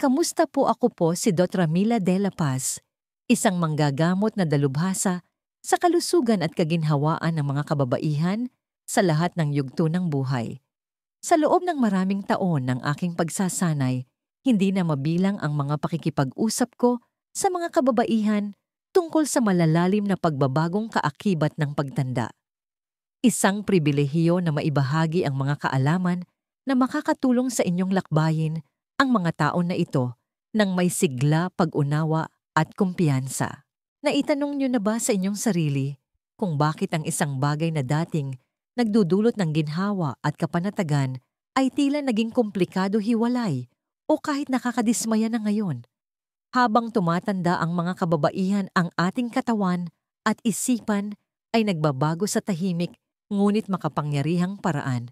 Kamusta po? Ako po si Dr. Mila de la Paz, isang manggagamot na dalubhasa sa kalusugan at kaginhawaan ng mga kababaihan sa lahat ng yugto ng buhay. Sa loob ng maraming taon ng aking pagsasanay, hindi na mabilang ang mga pakikipag-usap ko sa mga kababaihan tungkol sa malalalim na pagbabagong kaakibat ng pagtanda. Isang pribilehiyo na maibahagi ang mga kaalaman na makakatulong sa inyong lakbayin ang mga taon na ito ng may sigla, pag-unawa at kumpiyansa. Naitanong niyo na ba sa inyong sarili kung bakit ang isang bagay na dating nagdudulot ng ginhawa at kapanatagan ay tila naging komplikado hiwalay o kahit nakakadismaya na ngayon? Habang tumatanda ang mga kababaihan, ang ating katawan at isipan ay nagbabago sa tahimik ngunit makapangyarihang paraan.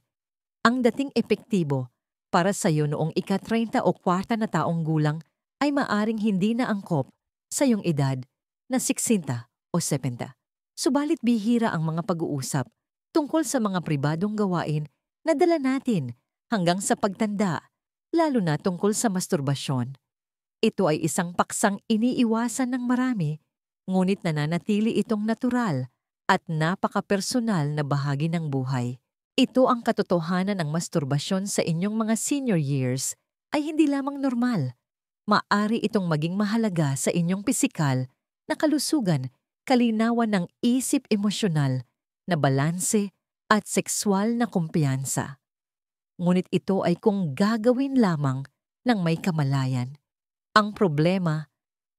Ang dating epektibo para sa iyo noong ika-30 o 40 na taong gulang ay maaring hindi na angkop sa iyong edad na 60 o 70. Subalit bihira ang mga pag-uusap tungkol sa mga pribadong gawain na dala natin hanggang sa pagtanda, lalo na tungkol sa masturbasyon. Ito ay isang paksang iniiwasan ng marami, ngunit nananatili itong natural at napaka-personal na bahagi ng buhay. Ito ang katotohanan ng masturbasyon sa inyong mga senior years ay hindi lamang normal. Maaari itong maging mahalaga sa inyong pisikal na kalusugan, kalinawan ng isip, emosyonal na balanse at sexual na kumpiyansa. Ngunit ito ay kung gagawin lamang ng may kamalayan. Ang problema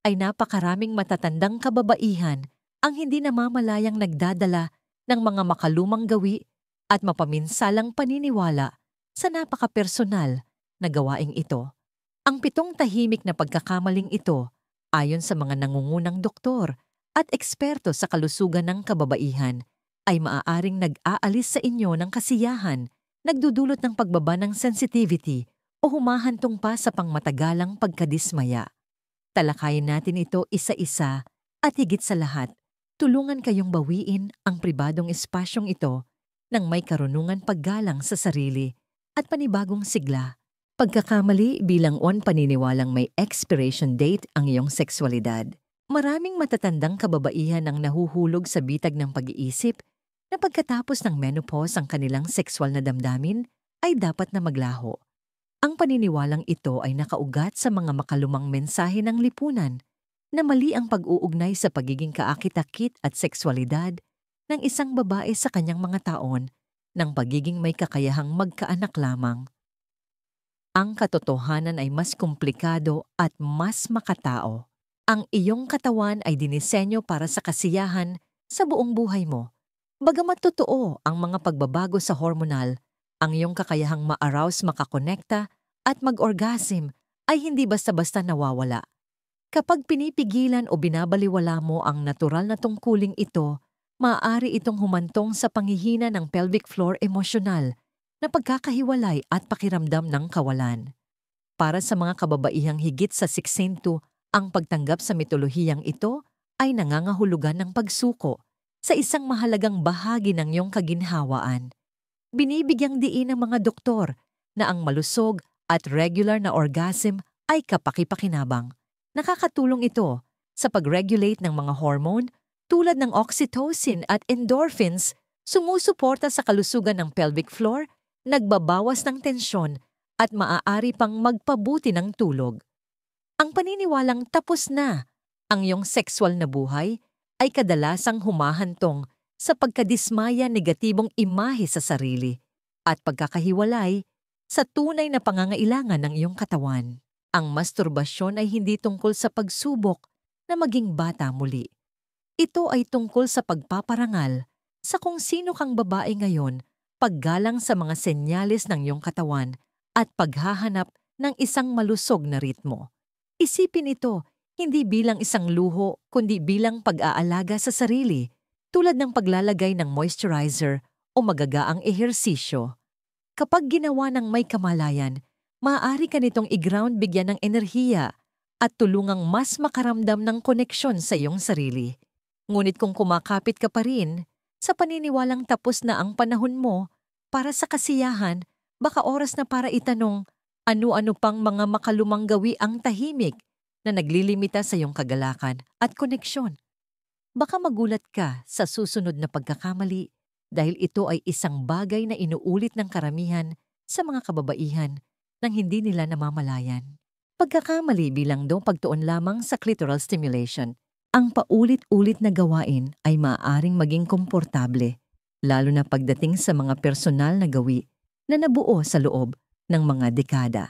ay napakaraming matatandang kababaihan ang hindi namamalayang nagdadala ng mga makalumang gawi at mapaminsalang paniniwala sa napaka-personal na gawaing ito. Ang 7 tahimik na pagkakamaling ito, ayon sa mga nangungunang doktor at eksperto sa kalusugan ng kababaihan, ay maaaring nag-aalis sa inyo ng kasiyahan, nagdudulot ng pagbaba ng sensitivity o humahantong pa sa pangmatagalang pagkadismaya. Talakayin natin ito isa-isa at higit sa lahat, tulungan kayong bawiin ang pribadong espasyong ito ng may karunungan paggalang sa sarili at panibagong sigla. Pagkakamali bilang paniniwalang may expiration date ang iyong sexualidad. Maraming matatandang kababaihan ang nahuhulog sa bitag ng pag-iisip na pagkatapos ng menopause ang kanilang sexual na damdamin ay dapat na maglaho. Ang paniniwalang ito ay nakaugat sa mga makalumang mensahe ng lipunan na mali ang pag-uugnay sa pagiging kaakit-akit at sexualidad ng isang babae sa kanyang mga taon ng pagiging may kakayahang magkaanak lamang. Ang katotohanan ay mas komplikado at mas makatao. Ang iyong katawan ay dinisenyo para sa kasiyahan sa buong buhay mo. Bagamat totoo ang mga pagbabago sa hormonal, ang iyong kakayahang ma-arouse, makakonekta at mag-orgasm ay hindi basta-basta nawawala. Kapag pinipigilan o binabaliwala mo ang natural na tungkuling ito, maaari itong humantong sa panghihina ng pelvic floor emosyonal na pagkakahiwalay at pakiramdam ng kawalan. Para sa mga kababaihang higit sa 60, ang pagtanggap sa mitolohiyang ito ay nangangahulugan ng pagsuko sa isang mahalagang bahagi ng iyong kaginhawaan. Binibigyang diin ng mga doktor na ang malusog at regular na orgasm ay kapaki-pakinabang. Nakakatulong ito sa pag-regulate ng mga hormone tulad ng oxytocin at endorphins, sumusuporta sa kalusugan ng pelvic floor, nagbabawas ng tensyon at maaari pang magpabuti ng tulog. Ang paniniwalang tapos na ang iyong sexual na buhay ay kadalasang humahantong sa pagkadismaya, negatibong imahe sa sarili at pagkakahiwalay sa tunay na pangangailangan ng iyong katawan. Ang masturbasyon ay hindi tungkol sa pagsubok na maging bata muli. Ito ay tungkol sa pagpaparangal sa kung sino kang babae ngayon, paggalang sa mga senyales ng iyong katawan at paghahanap ng isang malusog na ritmo. Isipin ito hindi bilang isang luho kundi bilang pag-aalaga sa sarili, tulad ng paglalagay ng moisturizer o magagaang ehersisyo. Kapag ginawa ng may kamalayan, maaari ka nitong i-ground, bigyan ng enerhiya at tulungang mas makaramdam ng koneksyon sa iyong sarili. Ngunit kung kumakapit ka pa rin sa paniniwalang tapos na ang panahon mo para sa kasiyahan, baka oras na para itanong, Ano-ano pang mga makalumang gawi ang tahimik na naglilimita sa iyong kagalakan at koneksyon. Baka magulat ka sa susunod na pagkakamali dahil ito ay isang bagay na inuulit ng karamihan sa mga kababaihan nang hindi nila namamalayan. Pagkakamali bilang pagtuon lamang sa clitoral stimulation. Ang paulit-ulit na gawain ay maaaring maging komportable, lalo na pagdating sa mga personal na gawi na nabuo sa loob ng mga dekada.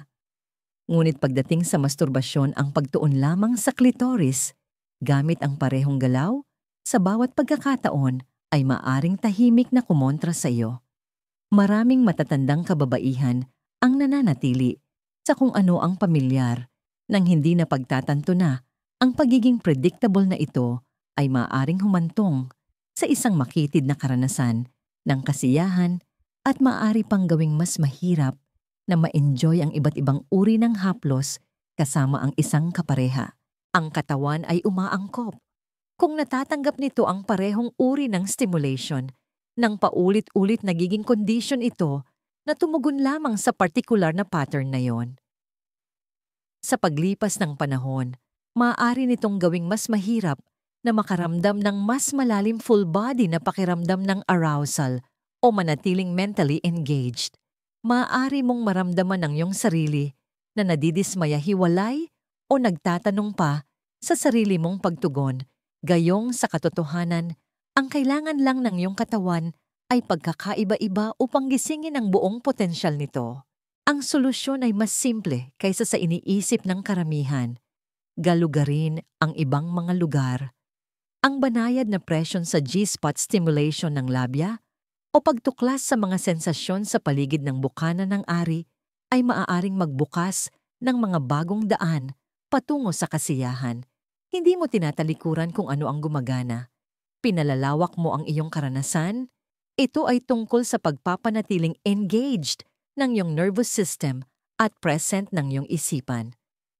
Ngunit pagdating sa masturbasyon, ang pagtuon lamang sa clitoris gamit ang parehong galaw sa bawat pagkakataon ay maaring tahimik na kumontra sa iyo. Maraming matatandang kababaihan ang nananatili sa kung ano ang pamilyar nang hindi na pagtatanto na ang pagiging predictable na ito ay maaaring humantong sa isang makitid na karanasan ng kasiyahan at maaari pang gawing mas mahirap na ma-enjoy ang iba't ibang uri ng haplos kasama ang isang kapareha. Ang katawan ay umaangkop kung natatanggap nito ang parehong uri ng stimulation. Nang paulit-ulit nagiging kondisyon ito na tumugon lamang sa partikular na pattern na yon. Sa paglipas ng panahon, maaari nitong gawing mas mahirap na makaramdam ng mas malalim full body na pakiramdam ng arousal o manatiling mentally engaged. Maaari mong maramdaman ang iyong sarili na nadidismaya hiwalay o nagtatanong pa sa sarili mong pagtugon. Gayong sa katotohanan, ang kailangan lang ng iyong katawan ay pagkakaiba-iba upang gisingin ang buong potensyal nito. Ang solusyon ay mas simple kaysa sa iniisip ng karamihan. Galugarin ang ibang mga lugar. Ang banayad na presyon sa G-spot stimulation ng labia o pagtuklas sa mga sensasyon sa paligid ng bukana ng ari ay maaaring magbukas ng mga bagong daan patungo sa kasiyahan. Hindi mo tinatalikuran kung ano ang gumagana. Pinalalawak mo ang iyong karanasan. Ito ay tungkol sa pagpapanatiling engaged ng iyong nervous system at present ng iyong isipan.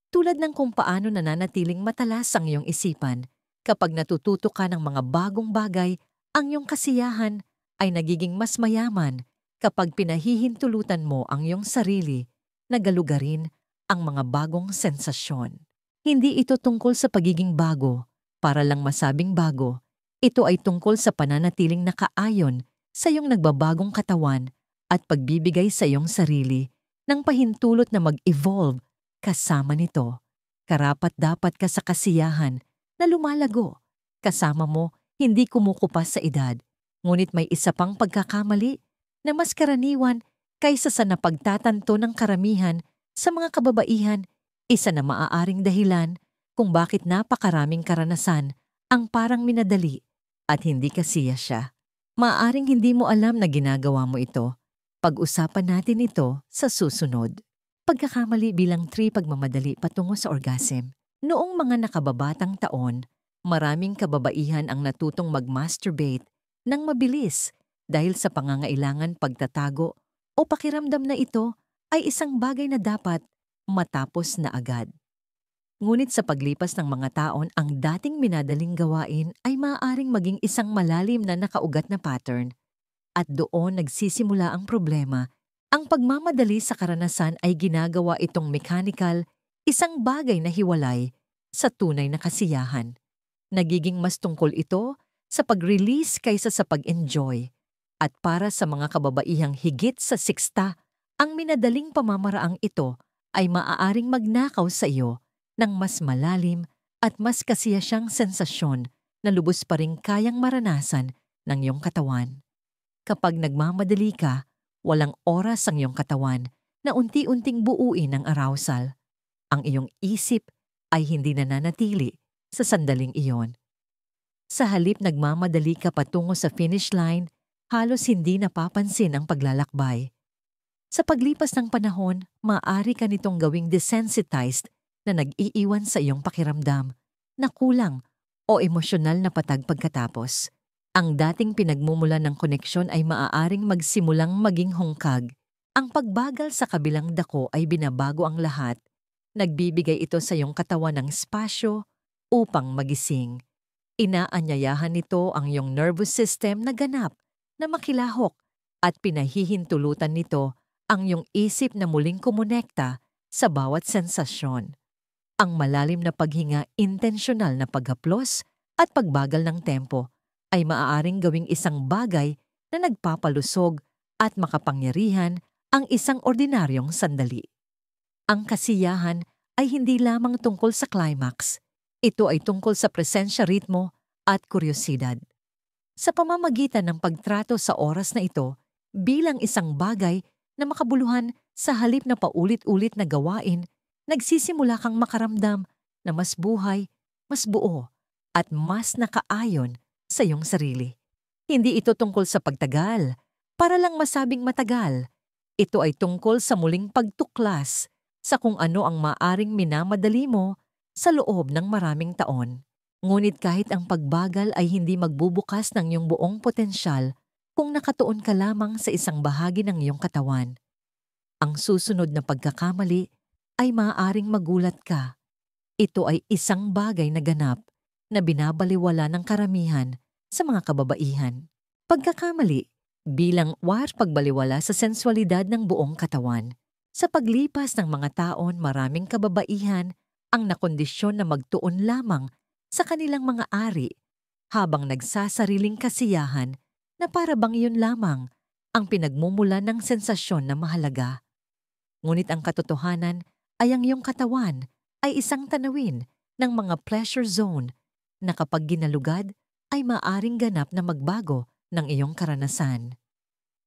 Tulad ng kung paano nananatiling matalas ang iyong isipan kapag natututo ka ng mga bagong bagay, ang iyong kasiyahan ay nagiging mas mayaman kapag pinahihintulutan mo ang iyong sarili na galugarin ang mga bagong sensasyon. Hindi ito tungkol sa pagiging bago para lang masabing bago. Ito ay tungkol sa pananatiling nakaayon sa iyong nagbabagong katawan at pagbibigay sa iyong sarili ng pahintulot na mag-evolve kasama nito. Karapat-dapat ka sa kasiyahan na lumalago. Kasama mo, hindi kumukupas sa edad. Ngunit may isa pang pagkakamali na mas karaniwan kaysa sa napagtatanto ng karamihan sa mga kababaihan, isa na maaaring dahilan kung bakit napakaraming karanasan ang parang minadali at hindi kasiya siya. Maaaring hindi mo alam na ginagawa mo ito. Pag-usapan natin ito sa susunod. Pagkakamali bilang 3 pagmamadali patungo sa orgasm. Noong mga nakababatang taon, maraming kababaihan ang natutong mag-masturbate ng mabilis dahil sa pangangailangan pagtatago o pakiramdam na ito ay isang bagay na dapat matapos na agad. Ngunit sa paglipas ng mga taon, ang dating minadaling gawain ay maaaring maging isang malalim na nakaugat na pattern. At doon nagsisimula ang problema. Ang pagmamadali sa karanasan ay ginagawa itong mechanical, isang bagay na hiwalay sa tunay na kasiyahan. Nagiging mas tungkol ito sa pag-release kaysa sa pag-enjoy. At para sa mga kababaihang higit sa 60, ang minadaling pamamaraang ito ay maaaring magnakaw sa iyo ng mas malalim at mas kasiyasyang sensasyon na lubos pa ring kayang maranasan ng iyong katawan. Kapag nagmamadali ka, walang oras ang iyong katawan na unti-unting buuin ang arousal. Ang iyong isip ay hindi nananatili sa sandaling iyon. Sa halip nagmamadali ka patungo sa finish line, halos hindi napapansin ang paglalakbay. Sa paglipas ng panahon, maaari ka nitong gawing desensitized na nag-iiwan sa iyong pakiramdam na kulang o emosyonal na patag pagkatapos. Ang dating pinagmumulan ng koneksyon ay maaaring magsimulang maging hungkag. Ang pagbagal sa kabilang dako ay binabago ang lahat. Nagbibigay ito sa iyong katawan ng spasyo upang magising. Inaanyayahan nito ang iyong nervous system na ganap na makilahok at pinahihintulutan nito ang iyong isip na muling kumonekta sa bawat sensasyon. Ang malalim na paghinga, intensyonal na paghaplos at pagbagal ng tempo ay maaaring gawing isang bagay na nagpapalusog at makapangyarihan ang isang ordinaryong sandali. Ang kasiyahan ay hindi lamang tungkol sa climax. Ito ay tungkol sa presensya, ritmo at kuryosidad. Sa pamamagitan ng pagtrato sa oras na ito bilang isang bagay na makabuluhan sa halip na paulit-ulit na gawain, nagsisimula kang makaramdam na mas buhay, mas buo, at mas nakaayon sa iyong sarili. Hindi ito tungkol sa pagtagal, para lang masabing matagal. Ito ay tungkol sa muling pagtuklas sa kung ano ang maaring minamadali mo sa loob ng maraming taon. Ngunit kahit ang pagbagal ay hindi magbubukas ng iyong buong potensyal kung nakatuon ka lamang sa isang bahagi ng iyong katawan. Ang susunod na pagkakamali ay maaaring magulat ka. Ito ay isang bagay na ganap na binabaliwala ng karamihan sa mga kababaihan. Pagkakamali bilang pagbaliwala sa sensualidad ng buong katawan. Sa paglipas ng mga taon, maraming kababaihan ang nakondisyon na magtuon lamang sa kanilang mga ari habang nagsasariling kasiyahan na para bang iyon lamang ang pinagmumula ng sensasyon na mahalaga. Ngunit ang katotohanan ay ang iyong katawan ay isang tanawin ng mga pleasure zone na kapag ginalugad ay maaring ganap na magbago ng iyong karanasan.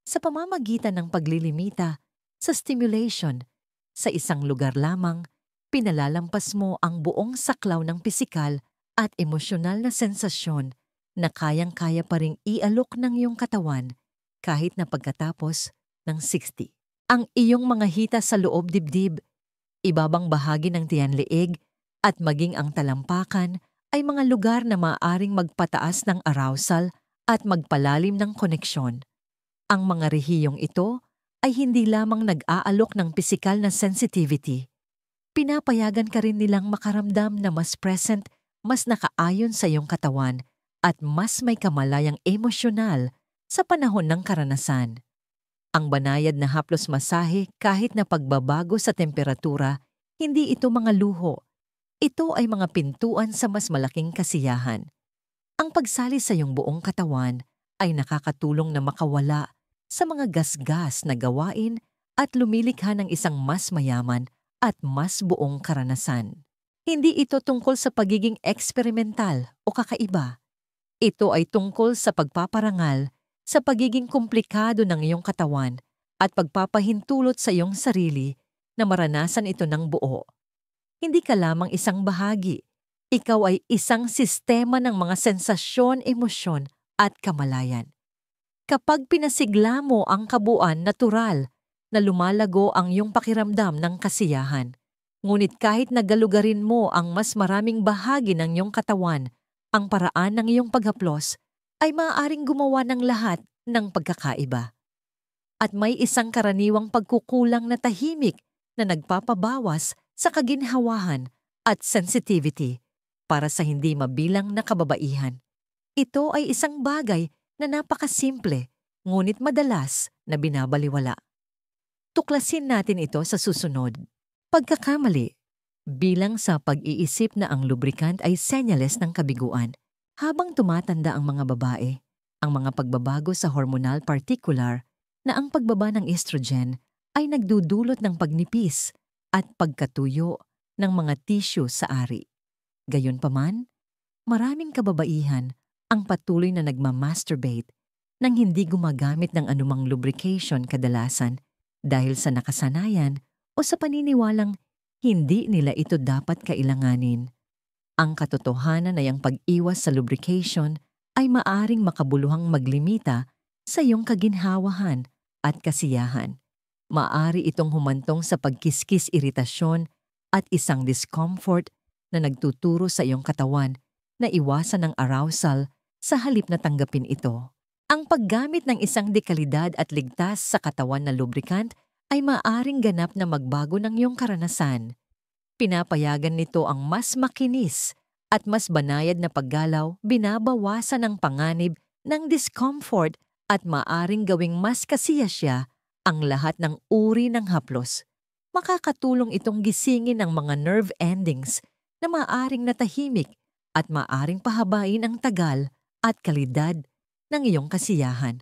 Sa pamamagitan ng paglilimita sa stimulation sa isang lugar lamang, pinalalampas mo ang buong saklaw ng pisikal at emosyonal na sensasyon na kayang-kaya pa ring ialok ng iyong katawan kahit na pagkatapos ng 60. Ang iyong mga hita sa loob dibdib, ibabang bahagi ng tiyan-leeg at maging ang talampakan ay mga lugar na maaaring magpataas ng arousal at magpalalim ng koneksyon. Ang mga rehiyong ito ay hindi lamang nag-aalok ng pisikal na sensitivity. Pinapayagan ka rin nilang makaramdam na mas present, mas nakaayon sa iyong katawan at mas may kamalayang emosyonal sa panahon ng karanasan. Ang banayad na haplos masahe kahit na pagbabago sa temperatura, hindi ito mga luho. Ito ay mga pintuan sa mas malaking kasiyahan. Ang pagsali sa iyong buong katawan ay nakakatulong na makawala sa mga gasgas na gawain at lumilikha ng isang mas mayaman at mas buong karanasan. Hindi ito tungkol sa pagiging eksperimental o kakaiba. Ito ay tungkol sa pagpaparangal sa pagiging komplikado ng iyong katawan at pagpapahintulot sa iyong sarili na maranasan ito ng buo. Hindi ka lamang isang bahagi. Ikaw ay isang sistema ng mga sensasyon, emosyon at kamalayan. Kapag pinasigla mo ang kabuuan, natural na lumalago ang iyong pakiramdam ng kasiyahan. Ngunit kahit nagalugarin mo ang mas maraming bahagi ng iyong katawan, ang paraan ng iyong paghaplos ay maaaring gumawa ng lahat ng pagkakaiba. At may isang karaniwang pagkukulang na tahimik na nagpapabawas sa kaginhawahan at sensitivity para sa hindi mabilang na kababaihan. Ito ay isang bagay na napakasimple, ngunit madalas na binabaliwala. Tuklasin natin ito sa susunod. Pagkakamali. Bilang sa pag-iisip na ang lubricant ay senyales ng kabiguan. Habang tumatanda ang mga babae, ang mga pagbabago sa hormonal particular na ang pagbaba ng estrogen ay nagdudulot ng pagnipis at pagkatuyo ng mga tissue sa ari. Gayunpaman, maraming kababaihan ang patuloy na nagmamasturbate nang hindi gumagamit ng anumang lubrication kadalasan dahil sa nakasanayan o sa paniniwalang hindi nila ito dapat kailanganin. Ang katotohanan ay ang pag-iwas sa lubrication ay maaring makabuluhang maglimita sa iyong kaginhawahan at kasiyahan. Maaari itong humantong sa pagkiskis, iritasyon at isang discomfort na nagtuturo sa iyong katawan na iwasan ang arousal sa halip na tanggapin ito. Ang paggamit ng isang dekalidad at ligtas sa katawan na lubricant ay maaring ganap na magbago ng iyong karanasan. Pinapayagan nito ang mas makinis at mas banayad na paggalaw, binabawasan ang panganib ng discomfort at maaring gawing mas kasiyasya ang lahat ng uri ng haplos. makakatulong itong gisingin ang mga nerve endings na maaaring natahimik at maaaring pahabain ang tagal at kalidad ng iyong kasiyahan.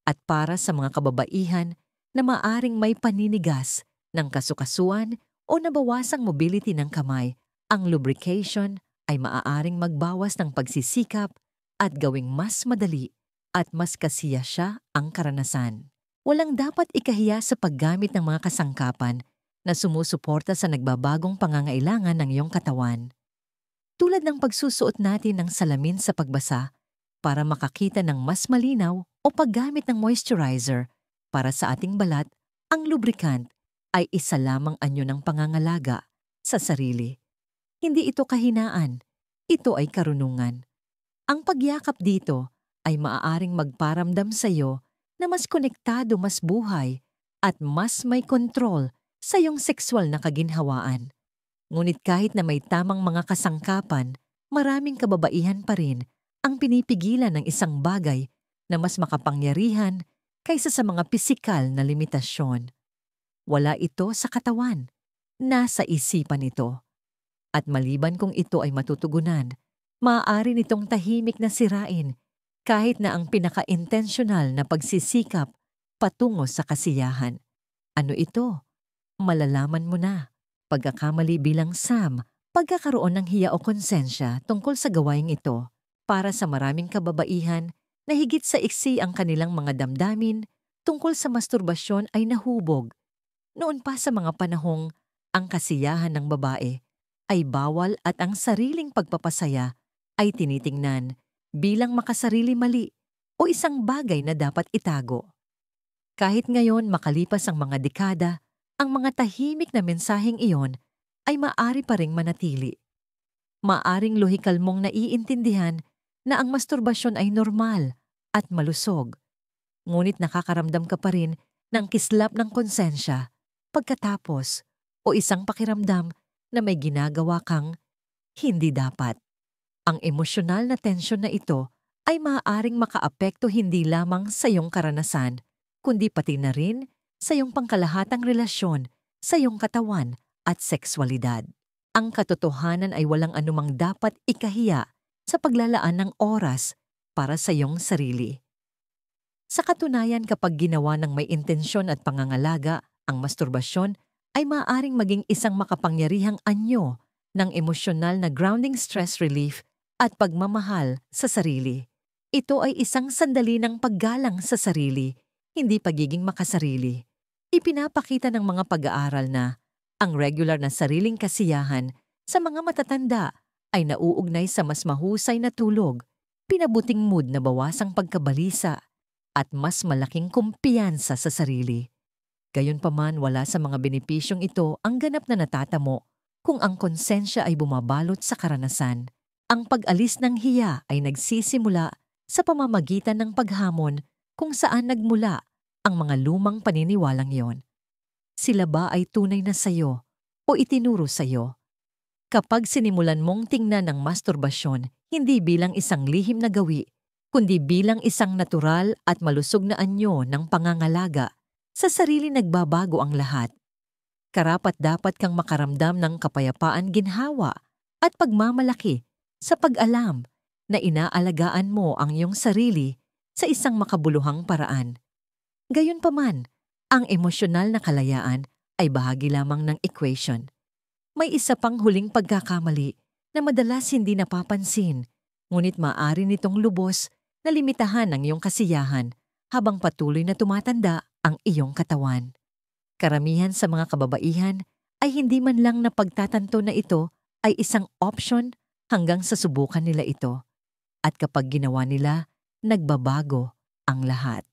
At para sa mga kababaihan na maaaring may paninigas ng kasukasuan o nabawasang mobility ng kamay, ang lubrication ay maaaring magbawas ng pagsisikap at gawing mas madali at mas kasiya siya ang karanasan. Walang dapat ikahiya sa paggamit ng mga kasangkapan na sumusuporta sa nagbabagong pangangailangan ng iyong katawan. Tulad ng pagsusuot natin ng salamin sa pagbasa para makakita ng mas malinaw o paggamit ng moisturizer para sa ating balat, ang lubricant ay isa lamang anyo ng pangangalaga sa sarili. Hindi ito kahinaan, ito ay karunungan. Ang pagyakap dito ay maaaring magparamdam sa iyo na mas konektado, mas buhay, at mas may kontrol sa iyong sexual na kaginhawaan. Ngunit kahit na may tamang mga kasangkapan, maraming kababaihan pa rin ang pinipigilan ng isang bagay na mas makapangyarihan kaysa sa mga pisikal na limitasyon. Wala ito sa katawan, nasa isipan ito. At maliban kung ito ay matutugunan, maaari nitong tahimik na sirain kahit na ang pinaka-intensyonal na pagsisikap patungo sa kasiyahan. Ano ito? Malalaman mo na. Pagkakamali bilang Sam, pagkakaroon ng hiya o konsensya tungkol sa gawaing ito para sa maraming kababaihan na higit sa iksi ang kanilang mga damdamin tungkol sa masturbasyon ay nahubog. Noon pa sa mga panahong ang kasiyahan ng babae ay bawal at ang sariling pagpapasaya ay tinitingnan bilang makasarili mali o isang bagay na dapat itago. Kahit ngayon makalipas ang mga dekada, ang mga tahimik na mensaheng iyon ay maaari pa ring manatili. Maaring lohikal mong naiintindihan na ang masturbasyon ay normal at malusog, ngunit nakakaramdam ka pa rin ng kislap ng konsensya pagkatapos o isang pakiramdam na may ginagawa kang hindi dapat. Ang emosyonal na tensyon na ito ay maaaring makaapekto hindi lamang sa iyong karanasan, kundi pati na rin sa iyong pangkalahatang relasyon sa iyong katawan at sexualidad. Ang katotohanan ay walang anumang dapat ikahiya sa paglalaan ng oras para sa iyong sarili. Sa katunayan, kapag ginawa ng may intensyon at pangangalaga, ang masturbasyon ay maaaring maging isang makapangyarihang anyo ng emosyonal na grounding stress relief at pagmamahal sa sarili. Ito ay isang sandali ng paggalang sa sarili, hindi pagiging makasarili. Ipinapakita ng mga pag-aaral na ang regular na sariling kasiyahan sa mga matatanda ay nauugnay sa mas mahusay na tulog, pinabuting mood na bawasang pagkabalisa, at mas malaking kumpiyansa sa sarili. Gayunpaman, wala sa mga benepisyong ito ang ganap na natatamo kung ang konsensya ay bumabalot sa karanasan. Ang pag-alis ng hiya ay nagsisimula sa pamamagitan ng paghamon kung saan nagmula ang mga lumang paniniwalang yon. Sila ba ay tunay na sayo o itinuro sayo? Kapag sinimulan mong tingnan ang masturbasyon hindi bilang isang lihim na gawi, kundi bilang isang natural at malusog na anyo ng pangangalaga, sa sarili nagbabago ang lahat. Karapat-dapat kang makaramdam ng kapayapaan, ginhawa at pagmamalaki sa pag-alam na inaalagaan mo ang iyong sarili sa isang makabuluhang paraan. Gayunpaman, ang emosyonal na kalayaan ay bahagi lamang ng equation. May isa pang huling pagkakamali na madalas hindi napapansin, ngunit maaari nitong lubos na limitahan ang iyong kasiyahan habang patuloy na tumatanda ang iyong katawan. Karamihan sa mga kababaihan ay hindi man lang napagtatanto na ito ay isang option hanggang sa subukan nila ito. At kapag ginawa nila, nagbabago ang lahat.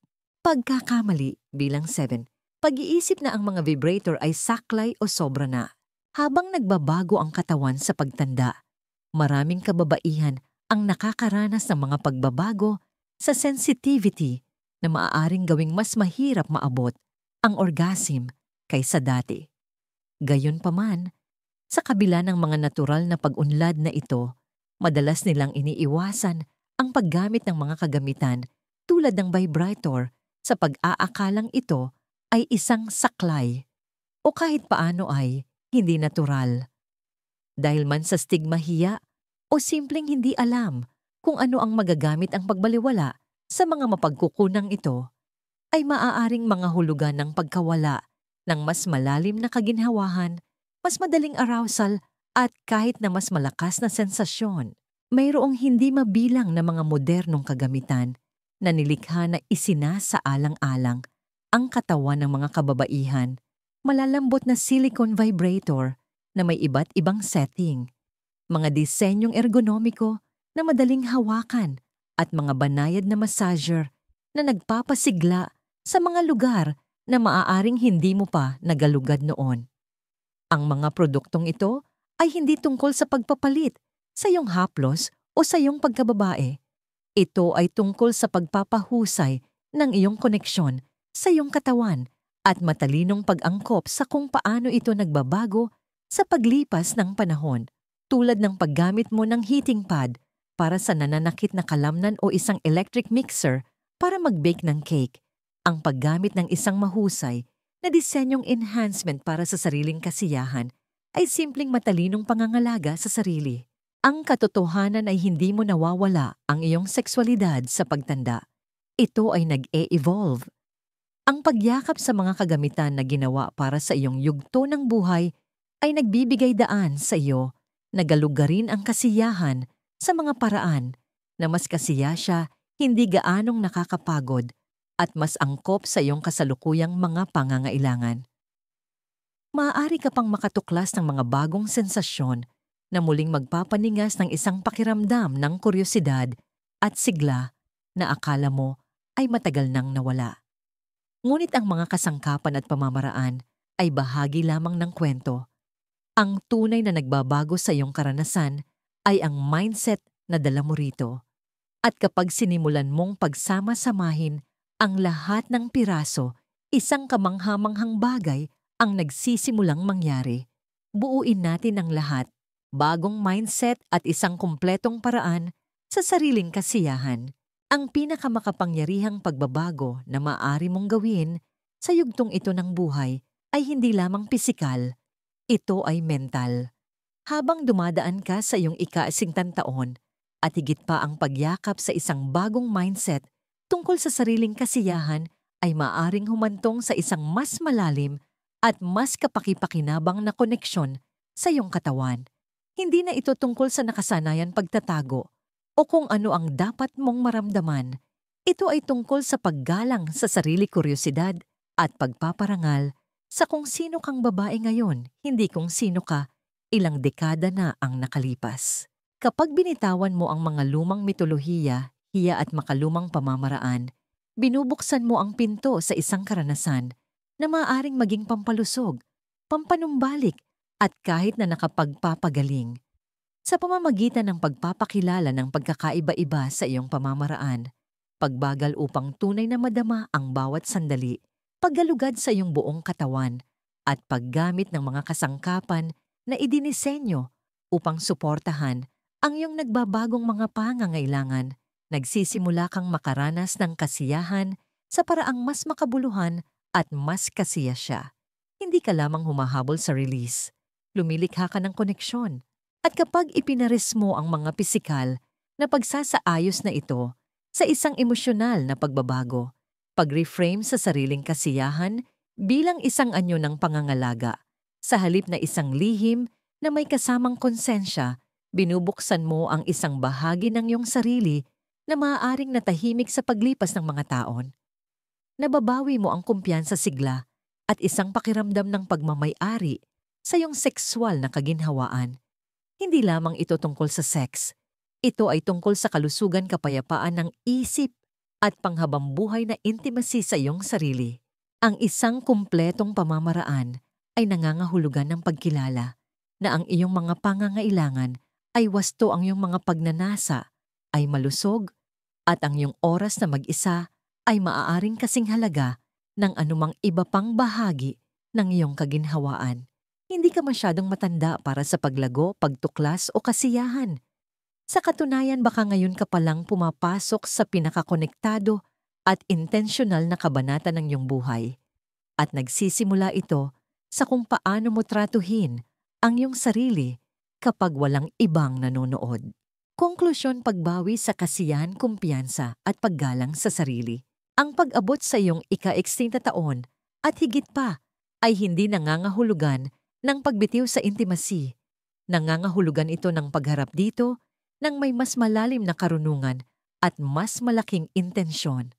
Pagkakamali bilang 7. Pag-iisip na ang mga vibrator ay saklay o sobra na. Habang nagbabago ang katawan sa pagtanda, maraming kababaihan ang nakakaranas ng mga pagbabago sa sensitivity na maaaring gawing mas mahirap maabot ang orgasm kaysa dati. Gayunpaman, sa kabila ng mga natural na pag-unlad na ito, madalas nilang iniiwasan ang paggamit ng mga kagamitan tulad ng vibrator sa pag-aakalang ito ay isang saklay. o kahit paano ay hindi natural. Dahil man sa stigma, hiya o simpleng hindi alam kung ano ang magagamit ang pagbalewala sa mga mapagkukunang ito, ay maaaring mga hulugan ng pagkawala ng mas malalim na kaginhawahan, mas madaling arousal at kahit na mas malakas na sensasyon. Mayroong hindi mabilang na mga modernong kagamitan na nilikha na isinasaalang-alang ang katawan ng mga kababaihan, malalambot na silicone vibrator na may iba't ibang setting, mga disenyong ergonomiko na madaling hawakan at mga banayad na massager na nagpapasigla sa mga lugar na maaaring hindi mo pa nagalugad noon. Ang mga produktong ito ay hindi tungkol sa pagpapalit sa iyong haplos o sa iyong pagkababae. Ito ay tungkol sa pagpapahusay ng iyong koneksyon sa iyong katawan at matalinong pag-angkop sa kung paano ito nagbabago sa paglipas ng panahon, tulad ng paggamit mo ng heating pad para sa nananakit na kalamnan o isang electric mixer para mag-bake ng cake. Ang paggamit ng isang mahusay na disenyong enhancement para sa sariling kasiyahan ay simpleng matalinong pangangalaga sa sarili. Ang katotohanan ay hindi mo nawawala ang iyong sexualidad sa pagtanda. Ito ay nag-e-evolve. Ang pagyakap sa mga kagamitan na ginawa para sa iyong yugto ng buhay ay nagbibigay daan sa iyo na galugarin ang kasiyahan sa mga paraan na mas kasiya siya, hindi gaanong nakakapagod at mas angkop sa iyong kasalukuyang mga pangangailangan. Maaari ka pang makatuklas ng mga bagong sensasyon na muling magpapaningas ng isang pakiramdam ng kuryosidad at sigla na akala mo ay matagal nang nawala. Ngunit ang mga kasangkapan at pamamaraan ay bahagi lamang ng kwento. Ang tunay na nagbabago sa iyong karanasan ay ang mindset na dala mo rito. At kapag sinimulan mong pagsama-samahin ang lahat ng piraso, isang kamanghamanghang bagay ang nagsisimulang mangyari. Buuin natin ang lahat, bagong mindset at isang kumpletong paraan sa sariling kasiyahan. Ang pinakamakapangyarihang pagbabago na maaari mong gawin sa yugtong ito ng buhay ay hindi lamang pisikal, ito ay mental. Habang dumadaan ka sa iyong ika-60 taon at higit pa ang pagyakap sa isang bagong mindset tungkol sa sariling kasiyahan ay maaring humantong sa isang mas malalim at mas kapaki-pakinabang na koneksyon sa iyong katawan. Hindi na ito tungkol sa nakasanayan pagtatago o kung ano ang dapat mong maramdaman. Ito ay tungkol sa paggalang sa sarili kuryosidad at pagpaparangal sa kung sino kang babae ngayon, hindi kung sino ka ilang dekada na ang nakalipas. Kapag binitawan mo ang mga lumang mitolohiya, hiya at makalumang pamamaraan, binubuksan mo ang pinto sa isang karanasan na maaaring maging pampalusog, pampanumbalik at kahit na nakapagpapagaling. Sa pamamagitan ng pagpapakilala ng pagkakaiba-iba sa iyong pamamaraan, pagbagal upang tunay na madama ang bawat sandali, paggalugad sa iyong buong katawan, at paggamit ng mga kasangkapan na idinisenyo upang suportahan ang iyong nagbabagong mga pangangailangan, nagsisimula kang makaranas ng kasiyahan sa paraang mas makabuluhan at mas kasiya siya. Hindi ka lamang humahabol sa release, lumilikha ka ng koneksyon. At kapag ipinares mo ang mga pisikal na pagsasaayos na ito sa isang emosyonal na pagbabago, pag-reframe sa sariling kasiyahan bilang isang anyo ng pangangalaga, sa halip na isang lihim na may kasamang konsensya, binubuksan mo ang isang bahagi ng iyong sarili na maaaring natahimik sa paglipas ng mga taon. Nababawi mo ang kumpiyansa, sigla at isang pakiramdam ng pagmamay-ari sa iyong sexual na kaginhawaan. Hindi lamang ito tungkol sa sex. Ito ay tungkol sa kalusugan, kapayapaan ng isip at panghabambuhay na intimacy sa iyong sarili. Ang isang kumpletong pamamaraan ay nangangahulugan ng pagkilala na ang iyong mga pangangailangan ay wasto, ang iyong mga pagnanasa ay malusog at ang iyong oras na mag-isa ay maaaring kasing halaga ng anumang iba pang bahagi ng iyong kaginhawaan. Hindi ka masyadong matanda para sa paglago, pagtuklas o kasiyahan. Sa katunayan, baka ngayon ka palang pumapasok sa pinakakonektado at intensyonal na kabanata ng iyong buhay. At nagsisimula ito sa kung paano mo tratuhin ang iyong sarili kapag walang ibang nanonood. Konklusyon: pagbawi sa kasiyahan, kumpiyansa at paggalang sa sarili. Ang pag-abot sa iyong ika-60 na taon at higit pa ay hindi nangangahulugan ng pagbitiw sa intimacy. Nangangahulugan ito ng pagharap dito ng may mas malalim na karunungan at mas malaking intensyon.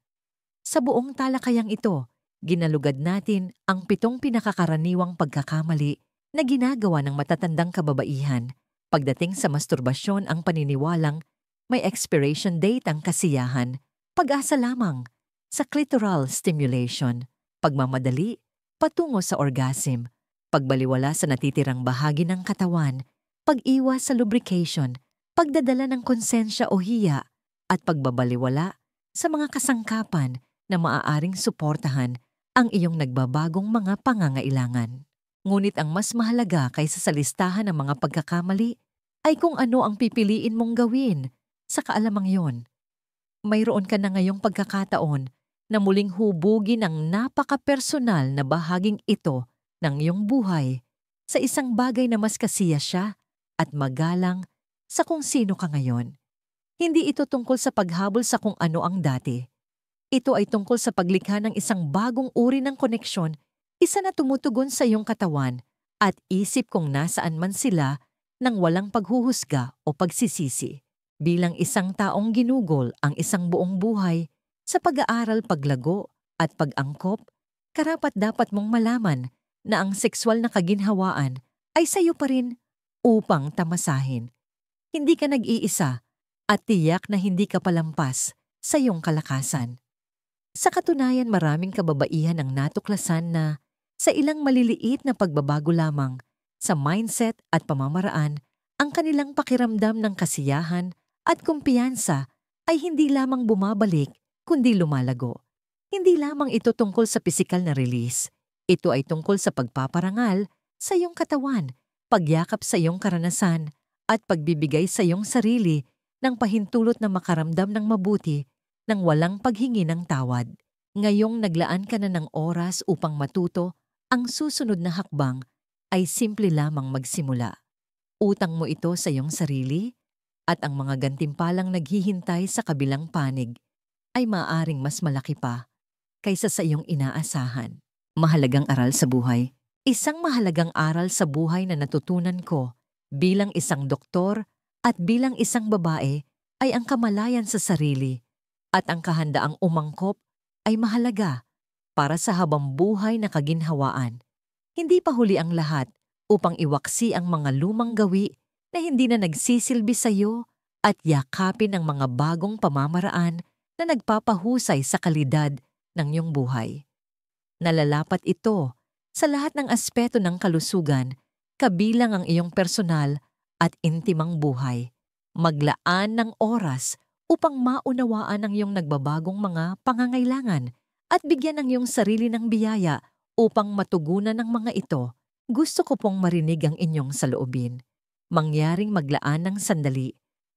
Sa buong talakayang ito, ginalugad natin ang 7 pinakakaraniwang pagkakamali na ginagawa ng matatandang kababaihan. Pagdating sa masturbasyon, ang paniniwalang may expiration date ang kasiyahan, pag-asa lamang sa clitoral stimulation, pagmamadali patungo sa orgasm, pagbaliwala sa natitirang bahagi ng katawan, pag-iwas sa lubrication, pagdadala ng konsensya o hiya, at pagbabaliwala sa mga kasangkapan na maaaring suportahan ang iyong nagbabagong mga pangangailangan. Ngunit ang mas mahalaga kaysa sa listahan ng mga pagkakamali ay kung ano ang pipiliin mong gawin sa kaalamang yon. Mayroon ka na ngayong pagkakataon na muling hubugin ang napaka-personal na bahaging ito ng iyong buhay sa isang bagay na mas kasiya siya at magalang sa kung sino ka ngayon. Hindi ito tungkol sa paghabol sa kung ano ang dati. Ito ay tungkol sa paglikha ng isang bagong uri ng koneksyon, isa na tumutugon sa iyong katawan at isip kung nasaan man sila nang walang paghuhusga o pagsisisi. Bilang isang taong ginugol ang isang buong buhay sa pag-aaral, paglago at pag-angkop, karapat-dapat mong malaman na ang sexual na kaginhawaan ay sa iyo pa rin upang tamasahin. Hindi ka nag-iisa at tiyak na hindi ka palampas sa iyong kalakasan. Sa katunayan, maraming kababaihan ang natuklasan na sa ilang maliliit na pagbabago lamang sa mindset at pamamaraan, ang kanilang pakiramdam ng kasiyahan at kumpiyansa ay hindi lamang bumabalik kundi lumalago. Hindi lamang ito tungkol sa pisikal na release. Ito ay tungkol sa pagpaparangal sa iyong katawan, pagyakap sa iyong karanasan, at pagbibigay sa iyong sarili ng pahintulot na makaramdam ng mabuti nang walang paghingi ng tawad. Ngayong naglaan ka na ng oras upang matuto, ang susunod na hakbang ay simple lamang magsimula. Utang mo ito sa iyong sarili at ang mga gantimpalang naghihintay sa kabilang panig ay maaaring mas malaki pa kaysa sa iyong inaasahan. Mahalagang aral sa buhay. Isang mahalagang aral sa buhay na natutunan ko bilang isang doktor at bilang isang babae ay ang kamalayan sa sarili at ang kahandaang umangkop ay mahalaga para sa habang buhay na kaginhawaan. Hindi pa huli ang lahat upang iwaksi ang mga lumang gawi na hindi na nagsisilbi sa iyo at yakapin ang mga bagong pamamaraan na nagpapahusay sa kalidad ng iyong buhay. Nalalapat ito sa lahat ng aspeto ng kalusugan, kabilang ang iyong personal at intimang buhay. Maglaan ng oras upang maunawaan ang iyong nagbabagong mga pangangailangan at bigyan ang iyong sarili ng biyaya upang matugunan ang mga ito. Gusto ko pong marinig ang inyong saloobin. Mangyaring maglaan ng sandali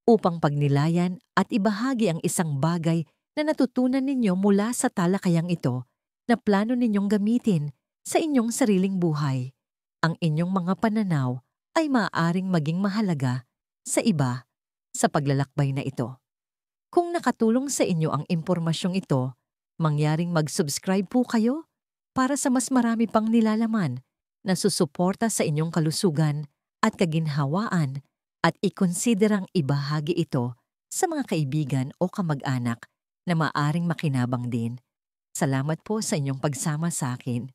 upang pagnilayan at ibahagi ang isang bagay na natutunan ninyo mula sa talakayang ito na plano ninyong gamitin sa inyong sariling buhay. Ang inyong mga pananaw ay maaaring maging mahalaga sa iba sa paglalakbay na ito. Kung nakatulong sa inyo ang impormasyong ito, mangyaring mag-subscribe po kayo para sa mas marami pang nilalaman na susuporta sa inyong kalusugan at kaginhawaan at ikonsiderang ibahagi ito sa mga kaibigan o kamag-anak na maaring makinabang din. Salamat po sa inyong pagsama sa akin.